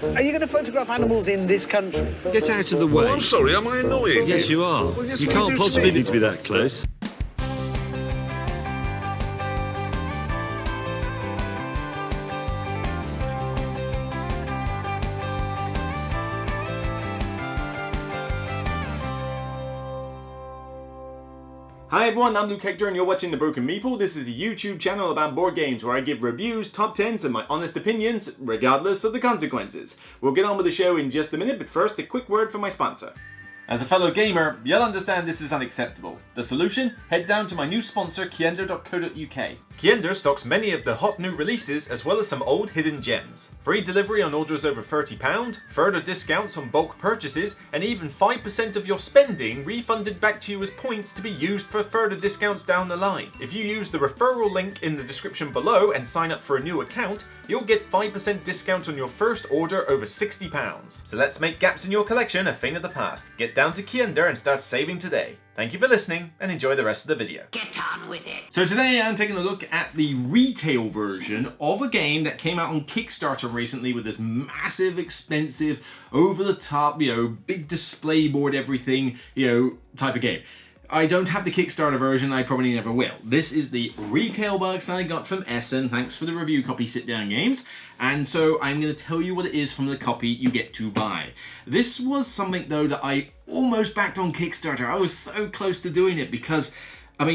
Are you going to photograph animals in this country? Get out of the way. Oh, I'm sorry, am I annoying Yes, you are. Well, yes, You what can't do you do to possibly me? need to be that close. Hi everyone, I'm Luke Hector and you're watching The Broken Meeple. This is a YouTube channel about board games where I give reviews, top 10s and my honest opinions, regardless of the consequences. We'll get on with the show in just a minute, but first a quick word from my sponsor. As a fellow gamer, you'll understand this is unacceptable. The solution? Head down to my new sponsor, Kiender.co.uk. Kiender stocks many of the hot new releases as well as some old hidden gems. Free delivery on orders over £30, further discounts on bulk purchases, and even 5% of your spending refunded back to you as points to be used for further discounts down the line. If you use the referral link in the description below and sign up for a new account, you'll get 5% discount on your first order over £60. So let's make gaps in your collection a thing of the past. Get down to Kiender and start saving today. Thank you for listening and enjoy the rest of the video. Get on with it. So today I'm taking a look at the retail version of a game that came out on Kickstarter recently with this massive, expensive, over-the-top, big display board everything, type of game. I don't have the Kickstarter version, I probably never will. This is the retail box that I got from Essen, thanks for the review copy Sit Down Games. And so I'm going to tell you what it is from the copy you get to buy. This was something though that I almost backed on Kickstarter. I was so close to doing it because,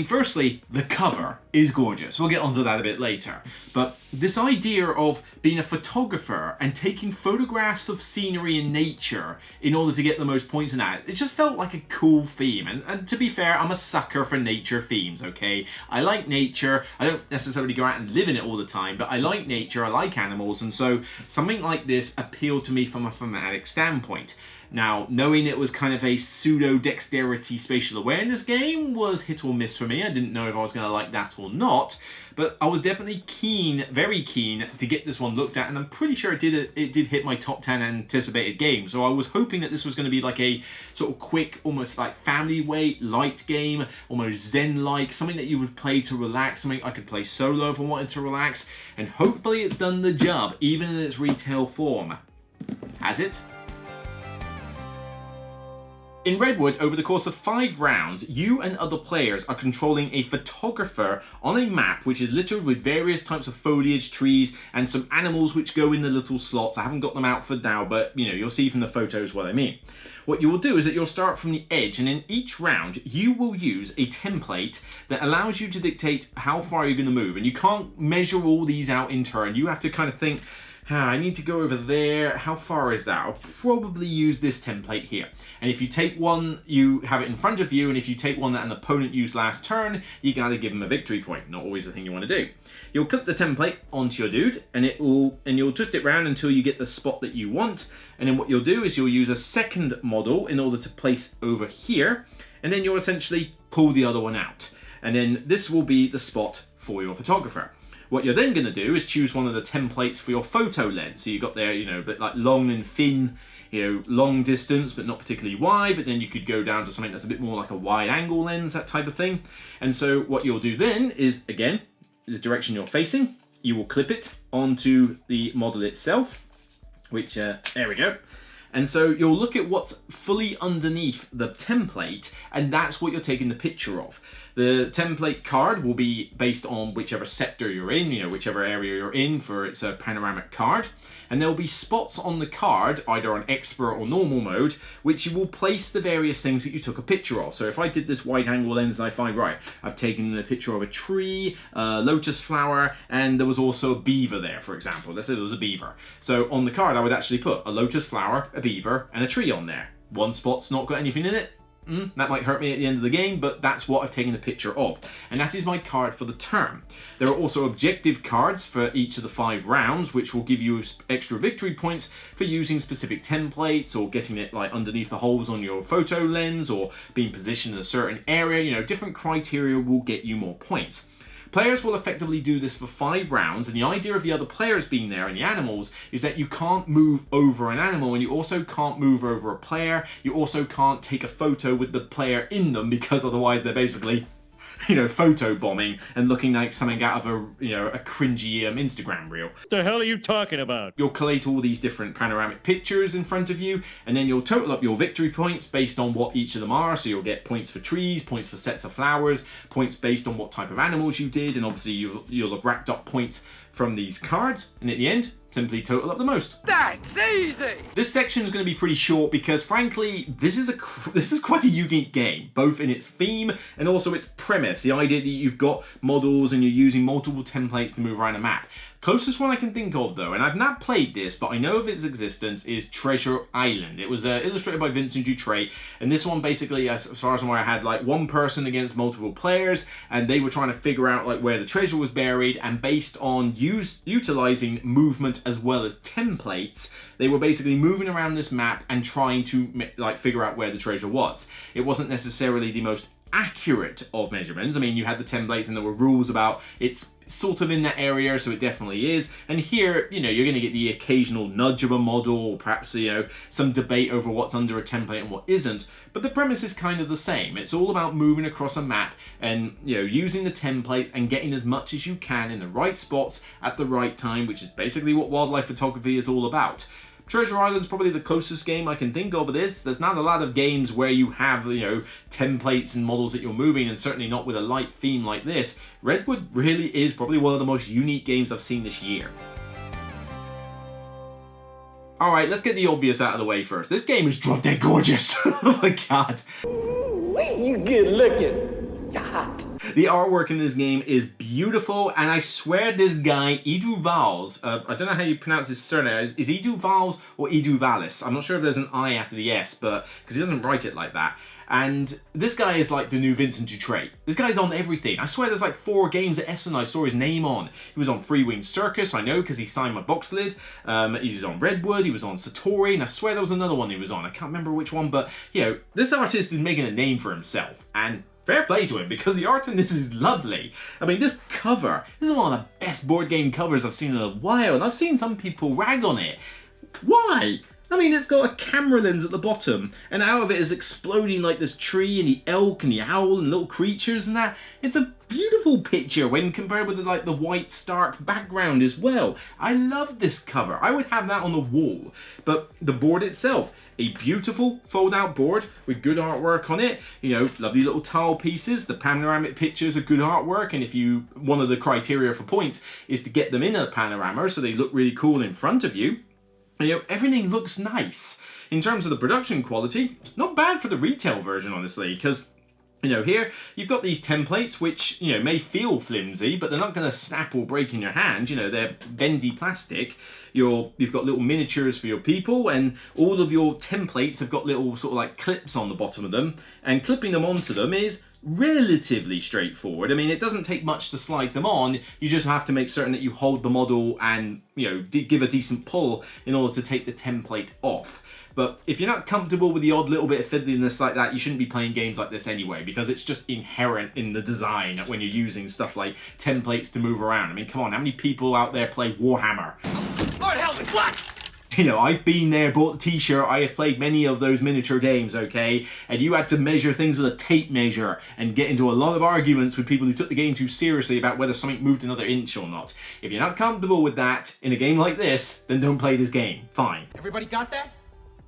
firstly, the cover is gorgeous. We'll get onto that a bit later. But this idea of being a photographer and taking photographs of scenery and nature in order to get the most points in that, it just felt like a cool theme. And to be fair, I'm a sucker for nature themes, okay? I like nature. I don't necessarily go out and live in it all the time, but I like nature, I like animals, and so something like this appealed to me from a thematic standpoint. Now, knowing it was kind of a pseudo-dexterity spatial awareness game was hit or miss for me. I didn't know if I was going to like that or not, but I was definitely keen, very keen, to get this one looked at, and I'm pretty sure it did hit my top 10 anticipated games. So I was hoping that this was going to be like a sort of quick, almost like family weight, light game, almost zen-like, something that you would play to relax, something I could play solo if I wanted to relax, and hopefully it's done the job, even in its retail form. Has it? In Redwood, over the course of 5 rounds, you and other players are controlling a photographer on a map which is littered with various types of foliage, trees, and some animals which go in the little slots. I haven't got them out for now, but you'll see from the photos what I mean. What you will do is that you'll start from the edge, and in each round, you will use a template that allows you to dictate how far you're going to move. And you can't measure all these out in turn. You have to kind of think, I need to go over there. How far is that? I'll probably use this template here. And if you take one, you have it in front of you, and if you take one that an opponent used last turn, you gotta give them a victory point. Not always the thing you want to do. You'll clip the template onto your dude, and you'll twist it round until you get the spot that you want. And then what you'll do is you'll use a second model in order to place over here, and then you'll essentially pull the other one out. And then this will be the spot for your photographer. What you're then going to do is choose one of the templates for your photo lens. So you've got there, a bit like long and thin, long distance, but not particularly wide. But then you could go down to something that's a bit more like a wide angle lens, that type of thing. And so what you'll do then is, again, the direction you're facing, you will clip it onto the model itself, which, there we go. And so you'll look at what's fully underneath the template, and that's what you're taking the picture of. The template card will be based on whichever sector you're in, whichever area you're in, for it's a panoramic card. And there'll be spots on the card, either on expert or normal mode, which you will place the various things that you took a picture of. So if I did this wide angle lens and I find, right, I've taken a picture of a tree, a lotus flower, and there was also a beaver there, for example. Let's say there was a beaver. So on the card, I would actually put a lotus flower, a beaver, and a tree on there. One spot's not got anything in it. That might hurt me at the end of the game, but that's what I've taken the picture of. And that is my card for the turn. There are also objective cards for each of the 5 rounds, which will give you extra victory points for using specific templates or getting it like underneath the holes on your photo lens or being positioned in a certain area. Different criteria will get you more points. Players will effectively do this for 5 rounds, and the idea of the other players being there and the animals is that you can't move over an animal, and you also can't move over a player. You also can't take a photo with the player in them, because otherwise they're basically you know, photobombing and looking like something out of a, you know, a cringy Instagram reel. What the hell are you talking about? You'll collate all these different panoramic pictures in front of you, and then you'll total up your victory points based on what each of them are. So you'll get points for trees, points for sets of flowers, points based on what type of animals you did, and obviously you'll have racked up points from these cards, and at the end, simply total up the most. That's easy! This section is going to be pretty short because, frankly, this is quite a unique game, both in its theme and also its premise. The idea that you've got models and you're using multiple templates to move around a map. Closest one I can think of, though, and I've not played this, but I know of its existence, is Treasure Island. It was illustrated by Vincent Dutrait, and this one basically, as far as I'm aware, had like one person against multiple players, and they were trying to figure out like where the treasure was buried, and based on utilizing movement as well as templates, they were basically moving around this map and trying to like figure out where the treasure was. It wasn't necessarily the most accurate of measurements. I mean, you had the templates and there were rules about it's sort of in that area, so it definitely is. And here, you know, you're going to get the occasional nudge of a model, or perhaps, you know, some debate over what's under a template and what isn't. But the premise is kind of the same. It's all about moving across a map and, you know, using the templates and getting as much as you can in the right spots at the right time, which is basically what wildlife photography is all about. Treasure Island's probably the closest game I can think of this. There's not a lot of games where you have, you know, templates and models that you're moving, and certainly not with a light theme like this. Redwood really is probably one of the most unique games I've seen this year. Alright, let's get the obvious out of the way first. This game is drop dead gorgeous. Oh my god. Ooh, you good looking. You're hot. The artwork in this game is beautiful, and I swear this guy, Edu Valls, I don't know how you pronounce his surname, is Edu Valls or Edu Vallis? I'm not sure if there's an I after the S, but because he doesn't write it like that. And this guy is like the new Vincent Dutrait. This guy's on everything. I swear there's like 4 games that Essen I saw his name on. He was on Free Wing Circus, I know, because he signed my box lid. He was on Redwood, he was on Satori, and I swear there was another one he was on. I can't remember which one, but, you know, this artist is making a name for himself. And fair play to him, because the art in this is lovely. I mean, this cover, this is one of the best board game covers I've seen in a while, and I've seen some people rag on it. Why? I mean, it's got a camera lens at the bottom, and out of it is exploding like this tree and the elk and the owl and little creatures and that. It's a beautiful picture when compared with like the white stark background as well. I love this cover. I would have that on the wall. But the board itself, a beautiful fold-out board with good artwork on it. You know, lovely little tile pieces. The panoramic pictures are good artwork, and if you, one of the criteria for points is to get them in a panorama so they look really cool in front of you. You know, everything looks nice. In terms of the production quality, not bad for the retail version, honestly, because, you know, here you've got these templates which, you know, may feel flimsy, but they're not going to snap or break in your hand. You know, they're bendy plastic. You've got little miniatures for your people, and all of your templates have got little sort of like clips on the bottom of them, and clipping them onto them is relatively straightforward. I mean, it doesn't take much to slide them on. You just have to make certain that you hold the model and, you know, give a decent pull in order to take the template off. But if you're not comfortable with the odd little bit of fiddliness like that, you shouldn't be playing games like this anyway, because it's just inherent in the design when you're using stuff like templates to move around. I mean, come on, how many people out there play Warhammer? Lord help me, what? You know, I've been there, bought the t-shirt, I have played many of those miniature games, okay? And you had to measure things with a tape measure and get into a lot of arguments with people who took the game too seriously about whether something moved another inch or not. If you're not comfortable with that in a game like this, then don't play this game. Fine. Everybody got that?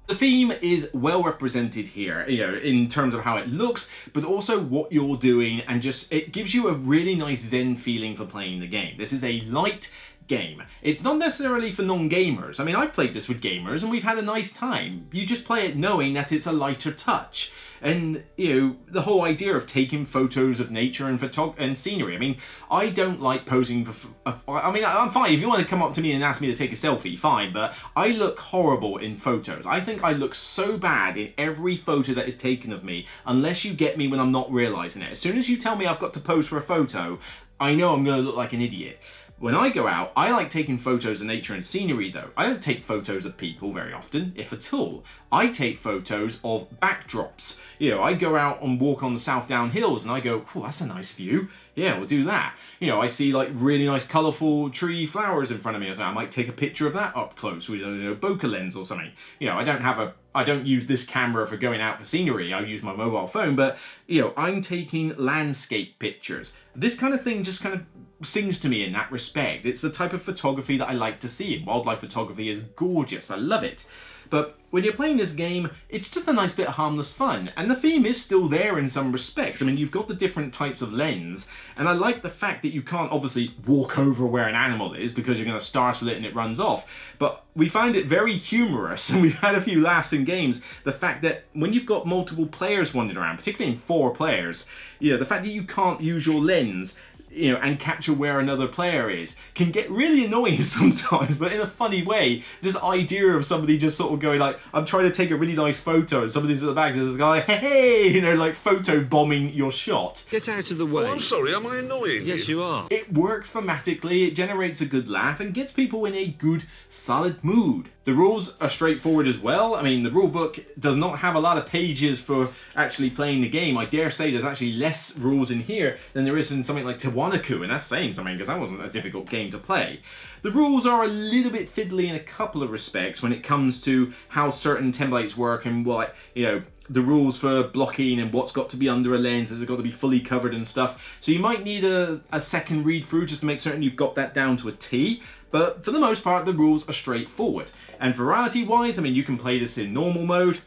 The theme is well represented here, you know, in terms of how it looks, but also what you're doing, and just, it gives you a really nice zen feeling for playing the game. This is a light game. It's not necessarily for non-gamers. I mean, I've played this with gamers and we've had a nice time. You just play it knowing that it's a lighter touch. And, you know, the whole idea of taking photos of nature and scenery. I mean, I don't like posing for... I mean, I'm fine. If you want to come up to me and ask me to take a selfie, fine. But I look horrible in photos. I think I look so bad in every photo that is taken of me, unless you get me when I'm not realizing it. As soon as you tell me I've got to pose for a photo, I know I'm going to look like an idiot. When I go out, I like taking photos of nature and scenery though. I don't take photos of people very often, if at all. I take photos of backdrops. You know, I go out and walk on the South Down Hills and I go, oh, that's a nice view. Yeah, we'll do that. You know, I see like really nice colourful tree flowers in front of me or something. I might take a picture of that up close with a bokeh lens or something. You know, I don't use this camera for going out for scenery. I use my mobile phone, but you know, I'm taking landscape pictures. This kind of thing just kind of sings to me in that respect. It's the type of photography that I like to see, and wildlife photography is gorgeous. I love it. But when you're playing this game, it's just a nice bit of harmless fun. And the theme is still there in some respects. I mean, you've got the different types of lens, and I like the fact that you can't obviously walk over where an animal is because you're going to startle it and it runs off. But we find it very humorous, and we've had a few laughs in games. The fact that when you've got multiple players wandering around, particularly in 4 players, you know, the fact that you can't use your lens, you know, and capture where another player is can get really annoying sometimes, but in a funny way. This idea of somebody just sort of going like, I'm trying to take a really nice photo, and somebody's at the back just going, hey, you know, like photo-bombing your shot. Get out of the way. Oh, I'm sorry, am I annoying Yes, you are. It works thematically, it generates a good laugh, and gets people in a good, solid mood. The rules are straightforward as well. I mean, the rulebook does not have a lot of pages for actually playing the game. I dare say there's actually less rules in here than there is in something like Tiwanaku, and that's saying something because that wasn't a difficult game to play. The rules are a little bit fiddly in a couple of respects when it comes to how certain templates work and what, you know, the rules for blocking and what's got to be under a lens, has it got to be fully covered and stuff. So you might need a second read through just to make certain you've got that down to a T. But for the most part, the rules are straightforward. And variety wise, I mean, you can play this in normal mode,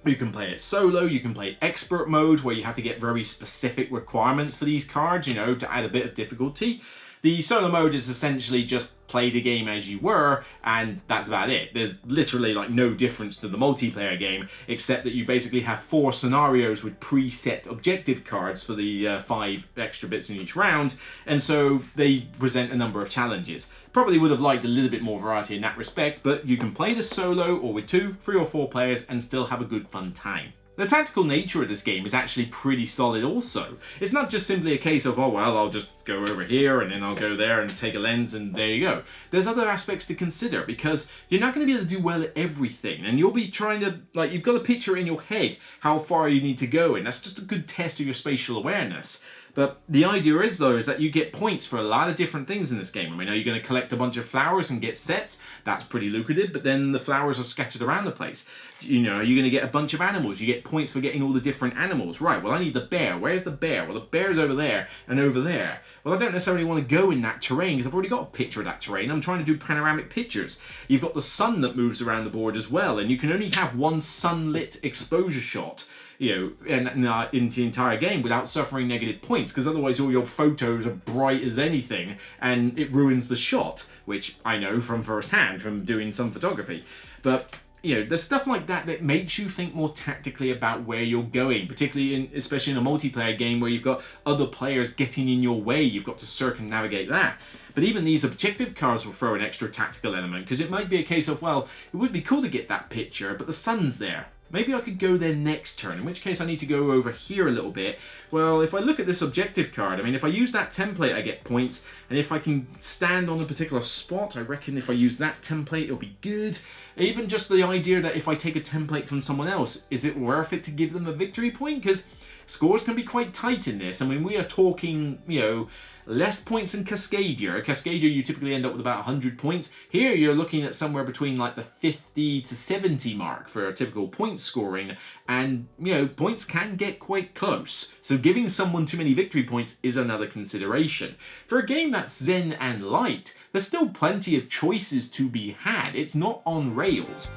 you can play it solo, you can play expert mode where you have to get very specific requirements for these cards, you know, to add a bit of difficulty. The solo mode is essentially just play the game as you were, and that's about it. There's literally like no difference to the multiplayer game, except that you basically have 4 scenarios with preset objective cards for the 5 extra bits in each round, and so they present a number of challenges. Probably would have liked a little bit more variety in that respect, but you can play this solo or with 2, 3 or 4 players and still have a good fun time. The tactical nature of this game is actually pretty solid also. It's not just simply a case of, oh well, I'll just go over here and then I'll go there and take a lens and there you go. There's other aspects to consider because you're not going to be able to do well at everything, and you'll be trying to, like, you've got a picture in your head how far you need to go, and that's just a good test of your spatial awareness. But the idea is, though, is that you get points for a lot of different things in this game. I mean, are you going to collect a bunch of flowers and get sets? That's pretty lucrative, but then the flowers are scattered around the place. You know, are you going to get a bunch of animals? You get points for getting all the different animals. Right, well, I need the bear. Where's the bear? Well, the bear's over there and over there. Well, I don't necessarily want to go in that terrain because I've already got a picture of that terrain. I'm trying to do panoramic pictures. You've got the sun that moves around the board as well, and you can only have one sunlit exposure shot, you know, in the entire game without suffering negative points, because otherwise all your photos are bright as anything and it ruins the shot, which I know from first hand from doing some photography. But you know, there's stuff like that that makes you think more tactically about where you're going, particularly especially in a multiplayer game where you've got other players getting in your way. You've got to circumnavigate that. But even these objective cards will throw an extra tactical element, because it might be a case of, well, it would be cool to get that picture, but the sun's there. Maybe I could go there next turn, in which case I need to go over here a little bit. Well, if I look at this objective card, I mean, if I use that template, I get points. And if I can stand on a particular spot, I reckon if I use that template, it'll be good. Even just the idea that if I take a template from someone else, is it worth it to give them a victory point? Because scores can be quite tight in this. I mean, we are talking, you know, less points than Cascadia. Cascadia, you typically end up with about 100 points. Here, you're looking at somewhere between like the 50 to 70 mark for a typical point scoring. And, you know, points can get quite close. So giving someone too many victory points is another consideration. For a game that's zen and light, there's still plenty of choices to be had. It's not on rails.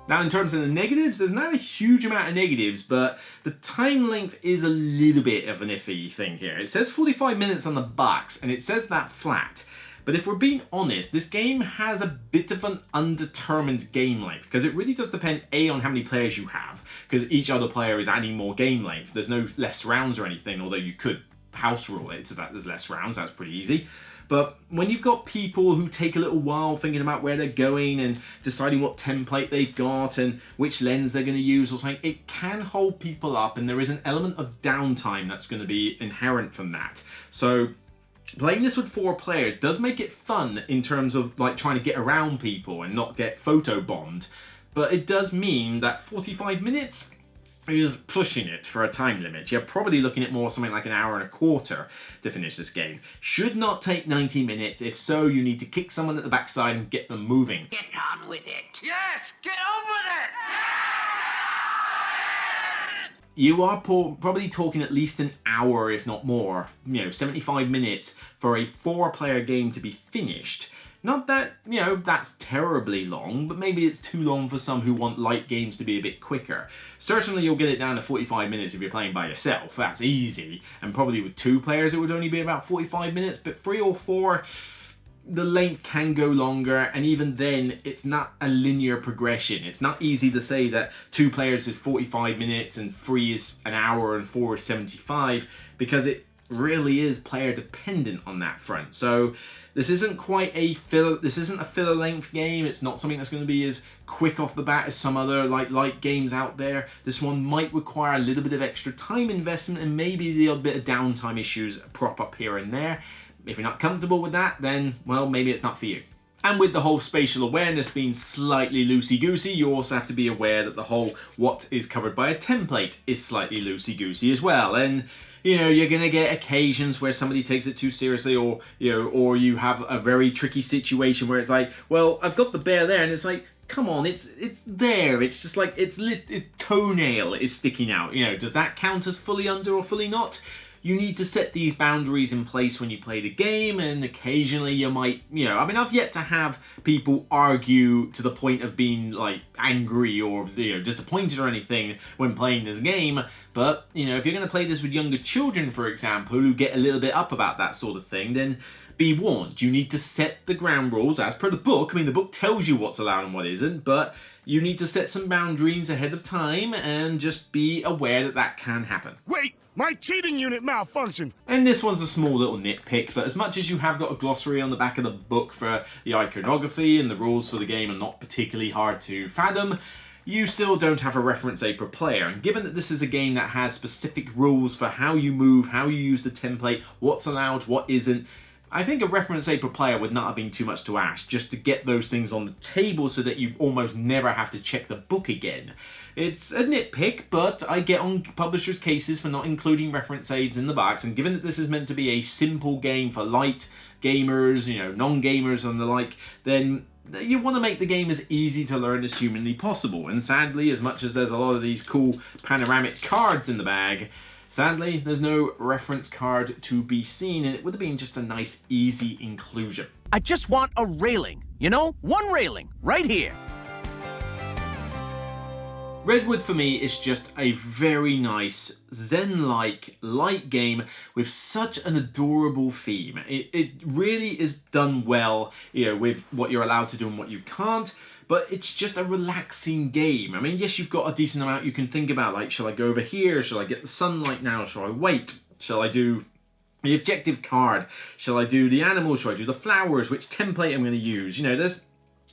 Now, in terms of the negatives, there's not a huge amount of negatives, but the time length is a little bit of an iffy thing here. It says 45 minutes on the box, and it says that flat. But if we're being honest, this game has a bit of an undetermined game length, because it really does depend, A, on how many players you have, because each other player is adding more game length. There's no less rounds or anything, although you could house rule it so that there's less rounds. That's pretty easy. But when you've got people who take a little while thinking about where they're going and deciding what template they've got and which lens they're going to use or something, it can hold people up, and there is an element of downtime that's going to be inherent from that. So playing this with 4 players does make it fun in terms of like trying to get around people and not get photobombed, but it does mean that 45 minutes is pushing it for a time limit. You're probably looking at more something like an hour and a quarter to finish this game. Should not take 90 minutes. If so, you need to kick someone at the backside and get them moving. Get on with it. Yes, get on with it! You are probably talking at least an hour, if not more, 75 minutes for a 4-player game to be finished. Not that, that's terribly long, but maybe it's too long for some who want light games to be a bit quicker. Certainly you'll get it down to 45 minutes if you're playing by yourself, that's easy. And probably with 2 players it would only be about 45 minutes, but 3 or 4, the length can go longer, and even then it's not a linear progression. It's not easy to say that 2 players is 45 minutes and 3 is an hour and 4 is 75, because it really is player dependent on that front. So this isn't quite a filler length game. It's not something that's going to be as quick off the bat as some other light games out there. This one might require a little bit of extra time investment, and maybe the odd bit of downtime issues prop up here and there. If you're not comfortable with that, then, well, maybe it's not for you. And with the whole spatial awareness being slightly loosey-goosey, you also have to be aware that the whole what is covered by a template is slightly loosey-goosey as well. And you're gonna get occasions where somebody takes it too seriously, or you have a very tricky situation where it's like, well, I've got the bear there, and it's like, come on, it's there. It's just like its toenail is sticking out. Does that count as fully under or fully not? You need to set these boundaries in place when you play the game, and occasionally you might, I've yet to have people argue to the point of being like angry or disappointed or anything when playing this game, but if you're going to play this with younger children, for example, who get a little bit up about that sort of thing, then be warned. You need to set the ground rules as per the book. The book tells you what's allowed and what isn't, but you need to set some boundaries ahead of time and just be aware that that can happen. Wait! My cheating unit malfunctioned! And this one's a small little nitpick, but as much as you have got a glossary on the back of the book for the iconography and the rules for the game are not particularly hard to fathom, you still don't have a reference aid per player. And given that this is a game that has specific rules for how you move, how you use the template, what's allowed, what isn't, I think a reference aid per player would not have been too much to ask, just to get those things on the table so that you almost never have to check the book again. It's a nitpick, but I get on publishers' cases for not including reference aids in the box, and given that this is meant to be a simple game for light gamers, non-gamers and the like, then you want to make the game as easy to learn as humanly possible. And sadly, as much as there's a lot of these cool panoramic cards in the bag, sadly, there's no reference card to be seen, and it would have been just a nice, easy inclusion. I just want a railing, one railing, right here. Redwood for me is just a very nice, zen-like, light game with such an adorable theme. It really is done well, with what you're allowed to do and what you can't, but it's just a relaxing game. Yes, you've got a decent amount you can think about, like, shall I go over here? Shall I get the sunlight now? Shall I wait? Shall I do the objective card? Shall I do the animals? Shall I do the flowers? Which template I'm going to use? There's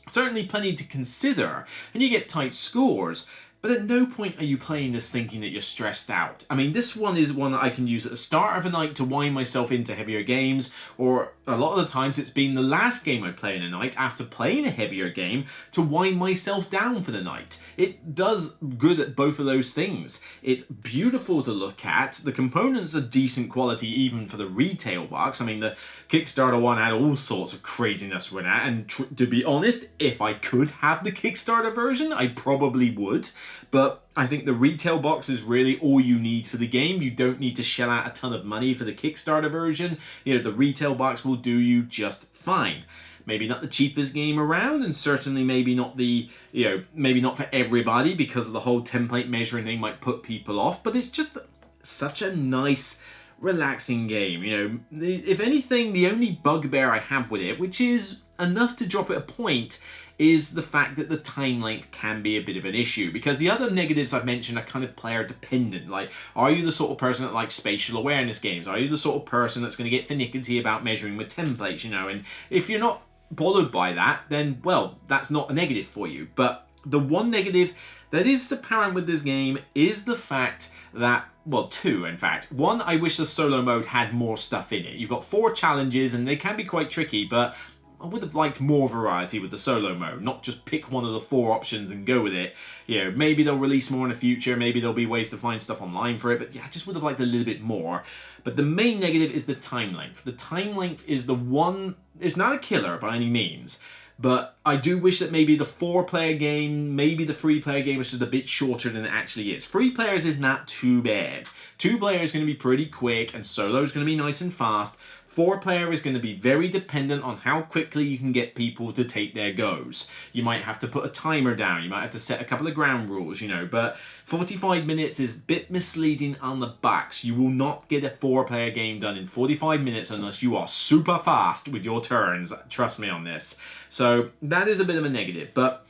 certainly plenty to consider, and you get tight scores. But at no point are you playing this thinking that you're stressed out. This one is one that I can use at the start of a night to wind myself into heavier games, or a lot of the times it's been the last game I play in a night after playing a heavier game to wind myself down for the night. It does good at both of those things. It's beautiful to look at. The components are decent quality even for the retail box. The Kickstarter one had all sorts of craziness with that, and to be honest, if I could have the Kickstarter version, I probably would. But I think the retail box is really all you need for the game. You don't need to shell out a ton of money for the Kickstarter version. The retail box will do you just fine. Maybe not the cheapest game around, and certainly maybe not maybe not for everybody, because of the whole template measuring thing might put people off, but it's just such a nice, relaxing game. If anything, the only bugbear I have with it, which is enough to drop it a point, is the fact that the time length can be a bit of an issue, because the other negatives I've mentioned are kind of player dependent. Like, are you the sort of person that likes spatial awareness games? Are you the sort of person that's going to get finicky about measuring with templates, and if you're not bothered by that, then, well, that's not a negative for you. But the one negative that is apparent with this game is the fact that, well, two, in fact. One, I wish the solo mode had more stuff in it. You've got 4 challenges, and they can be quite tricky, but I would have liked more variety with the solo mode, not just pick one of the 4 options and go with it. You know, maybe they'll release more in the future, maybe there'll be ways to find stuff online for it, but yeah, I just would have liked a little bit more. But the main negative is the time length. The time length is the one, it's not a killer by any means, but I do wish that maybe the 4-player game, maybe the 3-player game was just a bit shorter than it actually is. 3 players is not too bad. 2 players is going to be pretty quick, and solo is going to be nice and fast. 4-player is going to be very dependent on how quickly you can get people to take their goes. You might have to put a timer down, you might have to set a couple of ground rules, you know, but 45 minutes is a bit misleading on the backs. You will not get a 4-player game done in 45 minutes unless you are super fast with your turns, trust me on this. So that is a bit of a negative, but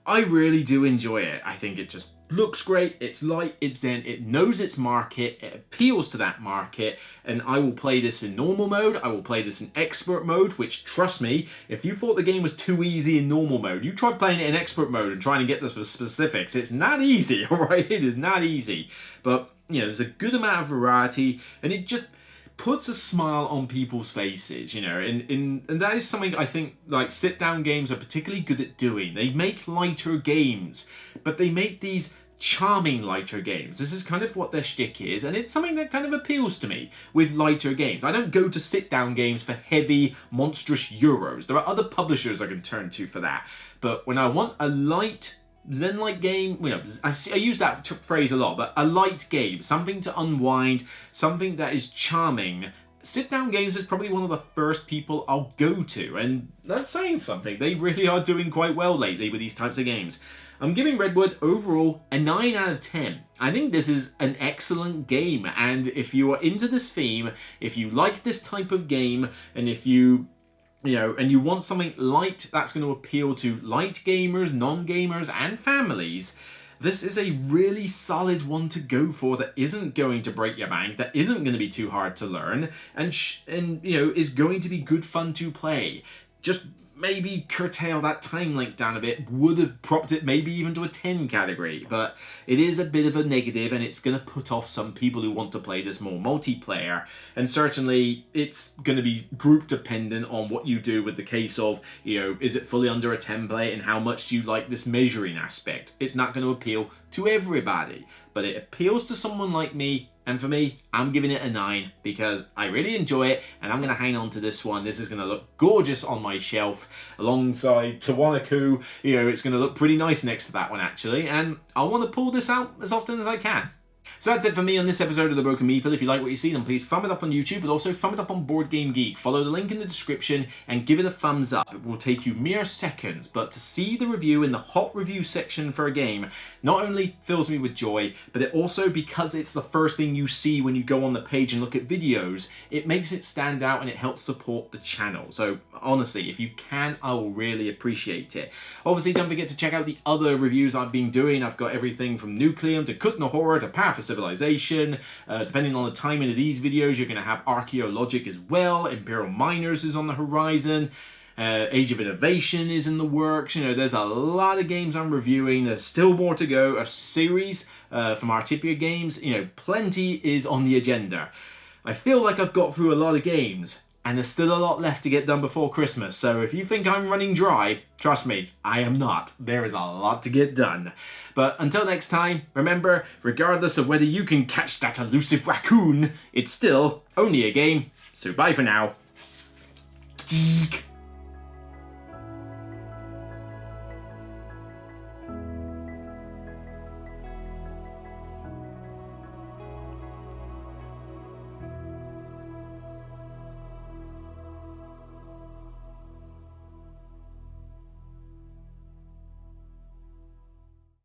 I really do enjoy it. I think it just looks great, it's light, it's zen, it knows its market, it appeals to that market, and I will play this in normal mode, I will play this in expert mode, which, trust me, if you thought the game was too easy in normal mode, you try playing it in expert mode and trying to get the specifics, it's not easy, alright? It is not easy. But, you know, there's a good amount of variety, and it just puts a smile on people's faces, you know, and that is something I think like sit-down games are particularly good at doing. They make lighter games, but they make these charming lighter games. This is kind of what their shtick is, and it's something that kind of appeals to me with lighter games. I don't go to sit-down games for heavy, monstrous euros. There are other publishers I can turn to for that, but when I want a light, zen-like game, you know, I use that phrase a lot, but a light game, something to unwind, something that is charming. Sit-down games is probably one of the first people I'll go to, and that's saying something. They really are doing quite well lately with these types of games. I'm giving Redwood overall a 9 out of 10. I think this is an excellent game, and if you are into this theme, if you like this type of game, and if you know, and you want something light that's going to appeal to light gamers, non-gamers, and families, this is a really solid one to go for that isn't going to break your bank, that isn't going to be too hard to learn, and you know, is going to be good fun to play. Just maybe curtail that time length down a bit, would have propped it maybe even to a 10 category, but it is a bit of a negative, and it's going to put off some people who want to play this more multiplayer, and certainly it's going to be group dependent on what you do with the case of, you know, is it fully under a template and how much do you like this measuring aspect. It's not going to appeal to everybody, but it appeals to someone like me. And for me, I'm giving it a 9 because I really enjoy it, and I'm going to hang on to this one. This is going to look gorgeous on my shelf alongside Tawanaku. You know, it's going to look pretty nice next to that one, actually, and I want to pull this out as often as I can. So that's it for me on this episode of The Broken Meeple. If you like what you see, then please thumb it up on YouTube, but also thumb it up on Board Game Geek. Follow the link in the description and give it a thumbs up. It will take you mere seconds, but to see the review in the hot review section for a game not only fills me with joy, but it also, because it's the first thing you see when you go on the page and look at videos, it makes it stand out and it helps support the channel. So honestly, if you can, I will really appreciate it. Obviously, don't forget to check out the other reviews I've been doing. I've got everything from Nucleum to Kutna Horror to Path of Civilization. Depending on the timing of these videos, you're going to have Archaeologic as well. Imperial Miners is on the horizon. Age of Innovation is in the works. You know, there's a lot of games I'm reviewing. There's still more to go. A series from Artipia Games. You know, plenty is on the agenda. I feel like I've got through a lot of games, and there's still a lot left to get done before Christmas, so if you think I'm running dry, trust me, I am not. There is a lot to get done. But until next time, remember, regardless of whether you can catch that elusive raccoon, it's still only a game, so bye for now. Geek.